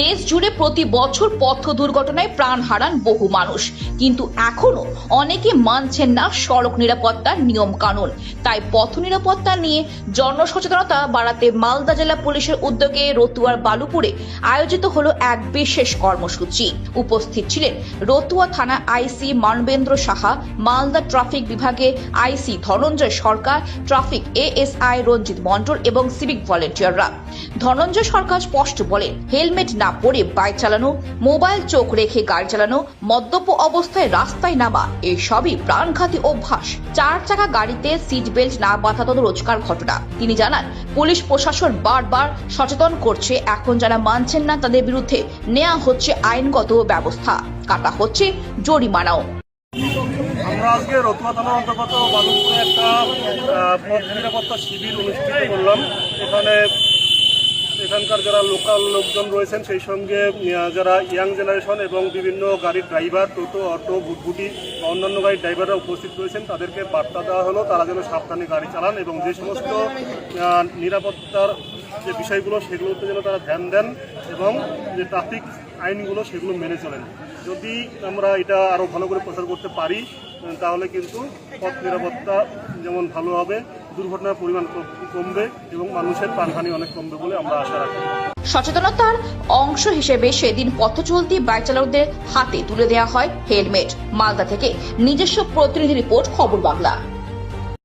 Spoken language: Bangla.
দেশ জুড়ে প্রতি বছর পথ দুর্ঘটনায় প্রাণ হারান বহু মানুষ, কিন্তু এখনো অনেকে মানছেন না সড়ক নিরাপত্তার নিয়ম কানুন। তাই পথ নিরাপত্তা নিয়ে জনসচেতনতা বাড়াতে মালদা জেলা পুলিশের উদ্যোগে রতুয়ার বালুপুরে আয়োজিত হলো এক বিশেষ কর্মসূচি। উপস্থিত ছিলেন রতুয়া থানা আইসি মানবেন্দ্র সাহা, মালদা ট্রাফিক বিভাগে আইসি ধনঞ্জয় সরকার, ট্রাফিক এএসআই রঞ্জিত মন্ডল এবং সিভিক ভলেন্টিয়াররা। ধনঞ্জয় সরকার স্পষ্ট বলেন, হেলমেট না পরে বাইক চালানো, মোবাইল চোখ রেখে গাড়ি চালানো, মদ্যপ অবস্থায় রাস্তায় নামা এসবই প্রাণঘাতী অভ্যাস। 4 চাকা গাড়িতে সিট বেল্ট না বাঁধা তো রোজকার ঘটনা। তিনি জানান, পুলিশ প্রশাসন বারবার সচেতন করছে, এখন যারা মানছেন না তাদের বিরুদ্ধে নেওয়া হচ্ছে আইনগত ব্যবস্থা, কাটা হচ্ছে জরিমানাও। আমরা আজকে রতুয়া থানার অন্তর্গত বালুপুরে একটা পথ নিরাপত্তা শিবির অনুষ্ঠিত করলাম। এখানকার যারা লোকাল লোকজন রয়েছেন, সেই সঙ্গে যারা ইয়াং জেনারেশন এবং বিভিন্ন গাড়ির ড্রাইভার, টোটো, অটো, ভুটভুটি বা অন্যান্য গাড়ির ড্রাইভাররা উপস্থিত রয়েছেন, তাদেরকে বার্তা দেওয়া হলো তারা যেন সাবধানে গাড়ি চালান এবং যে সমস্ত নিরাপত্তার যে বিষয়গুলো সেগুলোতে যেন তারা ধ্যান দেন এবং যে ট্রাফিক আইনগুলো সেগুলো মেনে চলেন। যদি আমরা এটা আরও ভালো করে প্রচার করতে পারি তাহলে কিন্তু পথ নিরাপত্তা যেমন ভালো হবে, দুর্ঘটনার পরিমাণ কমবে এবং মানুষের প্রাণহানি অনেক কমবে বলে আমরা আশা রাখি। সচেতনতার অংশ হিসেবে সেদিন পথ চলতি বাইক চালকদের হাতে তুলে দেওয়া হয় হেলমেট। মালদা থেকে নিজস্ব প্রতিনিধি রিপোর্ট, খবর বাংলা।